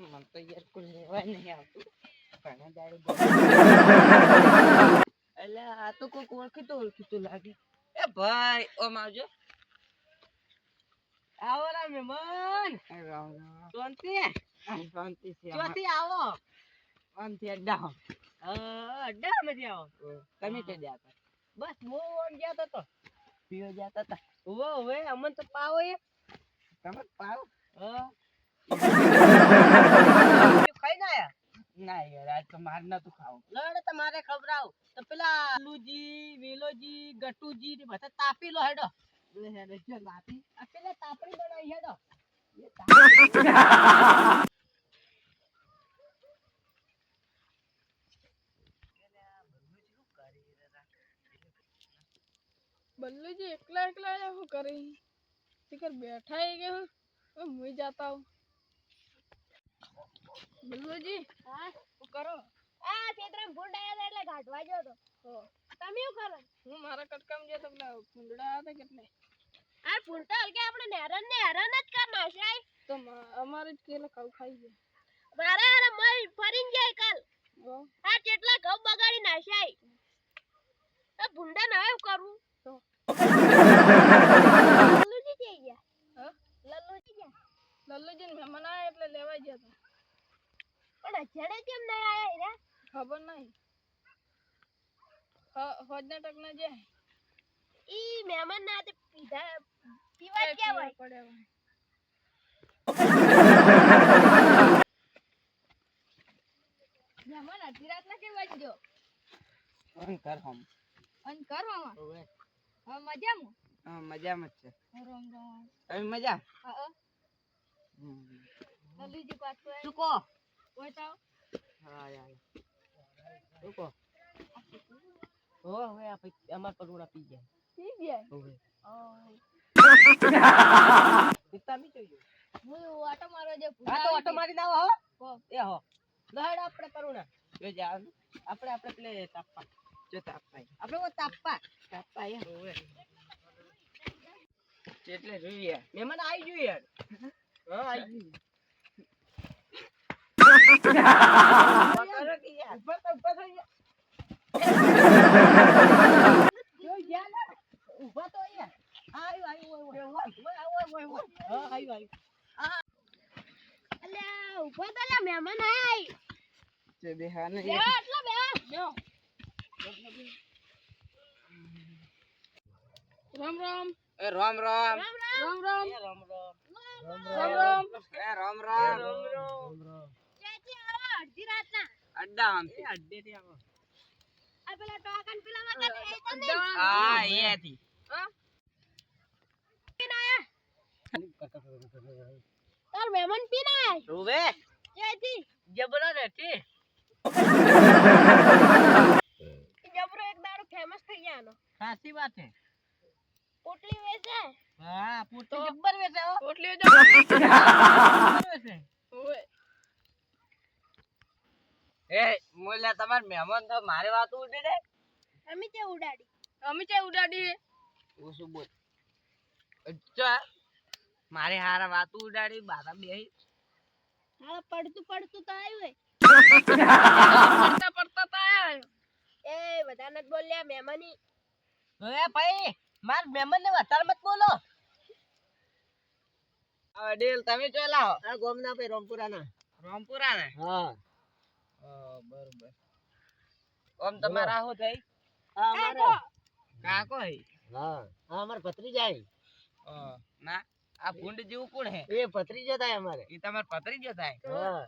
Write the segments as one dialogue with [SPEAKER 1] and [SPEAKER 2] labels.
[SPEAKER 1] મને તો યાર કોઈ લેવા નહીં આવતું ઘણા દાડે એટલે આ તો કોઈક ઓળખીતું લાગે એ ભાઈ ઓમ આવજો આવો રા મહેમાન રામ શાંતિ શાંતિ છે ક્યાંથી આવો આમથી અડ્ડા અડ્ડા માંથી આવો તમે ક્યાં ગયા હતા બસ હું આમ ગયા તો પીવા ગયા હતા ઓવે અમન તો પાવો એ તમે પાવ ખાઈ ના આયા ના યાર આજ તો માર નતું ખાવું લડે તમારે ખબરાવ તો પેલા લુજી વેલોજી ગટુજી ને બધા તાપી લો હેડો હેડો જો તાપી પેલા તાપડી બનાવી હેડો
[SPEAKER 2] बल्लूजी एकला एकला आया हो करे सिकर बैठा ही गए हो मुई जाता हूँ बल्लूजी
[SPEAKER 3] હા
[SPEAKER 2] वो करो
[SPEAKER 3] આ ખેતરમાં ભૂંડ આયા એટલે ગાઢવા ગયો તો
[SPEAKER 2] हो
[SPEAKER 3] તમે શું કરો
[SPEAKER 2] હું મારા કટકામ જે તો પેલા ફૂંદડા હતા કેટલે
[SPEAKER 3] આ ફૂંટા કે આપણે હેરાન જ કર નાખાય
[SPEAKER 2] તો અમારે જ કેલા ખાવ ખાઈ ગયા
[SPEAKER 3] મારે અરે મય ફરીન જાય કાલ
[SPEAKER 2] હો
[SPEAKER 3] આ કેટલા ઘઉં બગાડી નાખાય આ ભૂંડા ના હું કરું
[SPEAKER 2] તો
[SPEAKER 3] લલ્લુજી જઈ ગયા
[SPEAKER 2] હા
[SPEAKER 3] લલ્લુજી ગયા
[SPEAKER 2] લલ્લુજી મહેમાન આયા એટલે લેવા ગયા હતા
[SPEAKER 3] પણ અજાણે કેમ નહીં આયા હીરા
[SPEAKER 2] ખબર નહીં હોજના ટકના જે
[SPEAKER 3] ઈ મહેમાન ના તે પીધા પીવા ગયા હોય
[SPEAKER 2] પડ્યા હોય
[SPEAKER 3] મહેમાન અડધી રાતના કેમ વાગ્યો
[SPEAKER 1] અન કર હમ
[SPEAKER 3] અન કરવામાં
[SPEAKER 1] ઓવે
[SPEAKER 3] હવે મજામાં
[SPEAKER 1] મજામાં જ છે
[SPEAKER 3] રામ રામ
[SPEAKER 1] તમે મજા
[SPEAKER 3] હા લલ્લુજી પાછો
[SPEAKER 1] શું કહો
[SPEAKER 3] ઓય તાવ
[SPEAKER 1] હા યાર શું કહો હો હવે આ પછી અમાર પરુણા પી ગયા
[SPEAKER 3] પી ગયા
[SPEAKER 1] ઓવે પિતા મી જોઈએ
[SPEAKER 3] હું આટો મારો જે
[SPEAKER 1] હા તો ઓટો મારી દાવ હો
[SPEAKER 3] હો.
[SPEAKER 1] એ હો લહેડ આપણે પરુણા જો જા આપણે પેલે તાપા જો તાપા આપણે ઓ તાપા એ ઓવે એટલે જોઈએ મહેમાન આવી ગયું યાર હા આવી ગયું કરો કે યાર ઉપર થઈ જા જો યાર ઉભા તો યાર આવ્યું હા આવ્યું
[SPEAKER 3] અલ્યા ઉભો તો લ્યા મહેમાન આય
[SPEAKER 1] જે બેહાને
[SPEAKER 3] બે એટલો બે
[SPEAKER 2] લ્યો રામ રામ
[SPEAKER 1] એ રામ રામ
[SPEAKER 3] રામ રામ
[SPEAKER 2] રામ રામ
[SPEAKER 1] એ રામ રામ
[SPEAKER 2] રામ રામ
[SPEAKER 1] એ રામ રામ
[SPEAKER 3] ચાચી આવો અડધી રાતના
[SPEAKER 1] અડ્ડા આમ એ અડ્ડે થી આવો
[SPEAKER 3] આ પેલા ટોકન પેલા વખત એ તો નહીં
[SPEAKER 1] હા એ થી
[SPEAKER 2] હા
[SPEAKER 3] પીને આયા તાર મહેમાન પીને આય
[SPEAKER 1] રૂવે
[SPEAKER 3] ચાચી
[SPEAKER 1] જબરો રહેતી
[SPEAKER 3] જબરો એક દાડો ફેમસ થઈ ગયાનો
[SPEAKER 1] સાચી વાત છે
[SPEAKER 3] પોટલી વેચે
[SPEAKER 1] હા પૂછો જબ્બર વેચે હો
[SPEAKER 2] પોટલીઓ
[SPEAKER 1] જબ્બર વેચે
[SPEAKER 2] ઓય
[SPEAKER 1] એ મોલ્યા તમાર મહેમાન તો મારી વાત ઉડે દે
[SPEAKER 3] અમે તે ઉડાડી
[SPEAKER 2] અમે ચા ઉડાડી
[SPEAKER 1] હું શું બોલ અચ્છા મારે હારા વાત ઉડાડી બારા બેહી
[SPEAKER 3] હા પડતું તો આવ્યું
[SPEAKER 2] પડતા પડતા તો આયા
[SPEAKER 3] એ બધા નત બોલ્યા મહેમાની
[SPEAKER 1] એ ભાઈ માર મહેમાન ને વધારે મત બોલો હવે ડેલ તમે જો લાવો આ ગોમના ભાઈ રામપુરા ને હા બરોબર ઓમ તમારા શું થઈ
[SPEAKER 3] હા અમારે
[SPEAKER 1] કાકો હે
[SPEAKER 4] હા હા અમાર ભત્રીજા હે
[SPEAKER 1] ના આ ભૂંડ જેવું કોણ હે
[SPEAKER 4] એ ભત્રીજો થાય અમારે
[SPEAKER 1] ઈ તમાર ભત્રીજો થાય
[SPEAKER 4] હા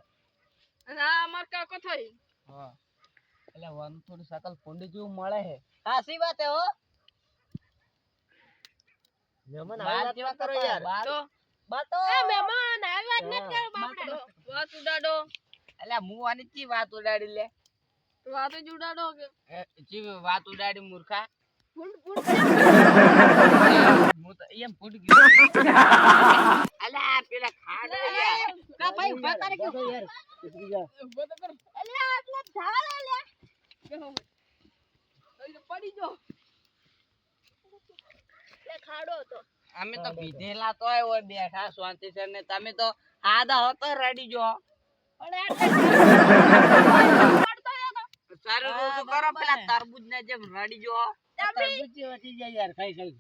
[SPEAKER 2] અને આ અમાર કાકો થઈ
[SPEAKER 1] હા એટલે વાનું થોડું શકલ ભૂંડ જેવું મળે હે સાચી વાત હે હો
[SPEAKER 4] મહેમાન
[SPEAKER 1] બાર
[SPEAKER 4] આવી વાત
[SPEAKER 1] જેવા
[SPEAKER 4] ના કરો યાર
[SPEAKER 1] બાર
[SPEAKER 2] તો
[SPEAKER 1] બાતો
[SPEAKER 3] એ મહેમાન આવી વાત નત કરો બાપડે
[SPEAKER 2] વાત ઉડાડો
[SPEAKER 1] એટલે હું આની ચી વાત ઉડાડી લે
[SPEAKER 2] વાત જ ઉડાડો કે
[SPEAKER 1] ચી વાત ઉડાડી મૂર્ખા
[SPEAKER 3] ફૂંડ ફૂંડ
[SPEAKER 1] હું તો એમ ફૂટ ગયો અલા પેલા ખાડો યાર કા ભાઈ ઉભા તારે કે
[SPEAKER 4] યાર ભત્રીજા
[SPEAKER 2] ઉભો તો કરો
[SPEAKER 3] અલ્યા આટલા ધાળ લે
[SPEAKER 2] કેવો ઓય પડી જો
[SPEAKER 3] લે ખાડો હતો
[SPEAKER 1] અમે તો પીધેલા તોય હોય બેઠા શાંતિ છે ને તમે તો આદા હતો રેડી જો સારું તો શું કરો પેલા તરબૂચ ના જેમ રડી જો
[SPEAKER 4] તરબૂચી વધી જાય યાર ખાઈ ખાઈ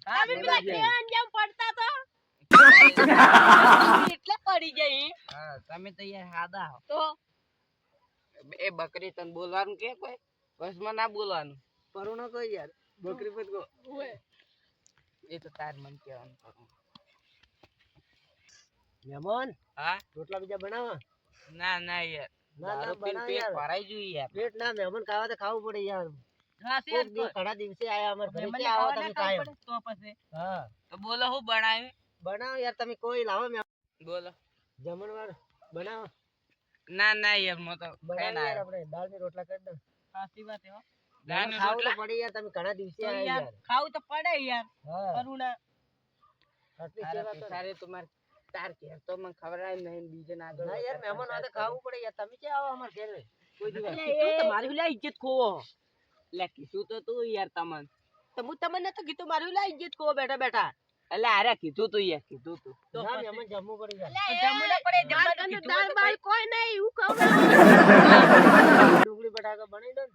[SPEAKER 3] એટલે પડી ગઈ
[SPEAKER 1] હા તમે તો યાર હાદા હો.
[SPEAKER 3] તો
[SPEAKER 1] એ બકરી તને બોલવાનું કે કોઈ બસમાં ના બોલવાનું
[SPEAKER 4] પરુણો કોઈ યાર બકરી પત કો
[SPEAKER 2] ઓય
[SPEAKER 1] એ તો તાર મન કહેવાનું કરું.
[SPEAKER 4] મહેમાન
[SPEAKER 1] હા
[SPEAKER 4] રોટલા બીજા બનાવો
[SPEAKER 1] ના ના યાર
[SPEAKER 4] ના
[SPEAKER 1] દારૂ પીને
[SPEAKER 4] બનાવો
[SPEAKER 1] પેટ
[SPEAKER 4] યાર
[SPEAKER 1] ભરાઈ ગયું યાર
[SPEAKER 4] પેટ ના મહેમાન ખાવા તો ખાવું પડે યાર
[SPEAKER 1] હા
[SPEAKER 4] કોક દિવસ ઘણા દિવસે આયા અમાર ઘરે કે આવો તમે કાયમ
[SPEAKER 1] તો પછી
[SPEAKER 4] હા
[SPEAKER 1] તો બોલો હું બનાવ્યું
[SPEAKER 4] બનાવો યાર તમે કોઈ લાવો
[SPEAKER 1] બોલો
[SPEAKER 4] જમણવાર બનાવો
[SPEAKER 1] ના ના યાર મો તો ખાઈ
[SPEAKER 4] બનાવો
[SPEAKER 1] ના
[SPEAKER 4] યાર
[SPEAKER 1] આવ્યો.
[SPEAKER 4] આપણે દાળ ની રોટલા કરી દો
[SPEAKER 1] સાચી વાત હો
[SPEAKER 4] મહેમાન
[SPEAKER 1] દાળનું
[SPEAKER 4] ખાવું તો
[SPEAKER 1] રોટલા?
[SPEAKER 4] પડે યાર તમે ઘણા દિવસે
[SPEAKER 1] તો
[SPEAKER 4] આયા
[SPEAKER 1] યાર
[SPEAKER 4] યાર
[SPEAKER 1] ખાવું તો પડે યાર
[SPEAKER 4] હા
[SPEAKER 1] કરુણા
[SPEAKER 4] આટલી
[SPEAKER 1] તારા
[SPEAKER 4] સેવા કરો
[SPEAKER 1] પિસારે તો માર તાર ઘેર તો મને ખવડાય નહીં બીજે ના આગળ
[SPEAKER 4] ના યાર મહેમાન આ તો ખાવું પડે યાર તમે ક્યાં આવો અમાર ઘરે કોઈ દિવસ
[SPEAKER 1] કીધું તો મારી લે ઇજ્જત ખોવો લે કીધું તો તું યાર તમને તો હું તમને તો કીધું મારી લે ઇજ્જત ખોવો બેઠા બેઠા એટલે આરે કીધું તું યાર કીધું તું તો
[SPEAKER 4] ના
[SPEAKER 1] પછી-
[SPEAKER 4] મહેમાન જમવું પડે યાર
[SPEAKER 1] તો જમવું ના પડે જમવાનું
[SPEAKER 3] દાળ
[SPEAKER 1] કીધું હોય તો
[SPEAKER 3] બાળ
[SPEAKER 1] પછી-
[SPEAKER 3] કોઈ નહીં એવું ખવડાવું
[SPEAKER 4] ડુંગળી બટાકા બનાવી દો ને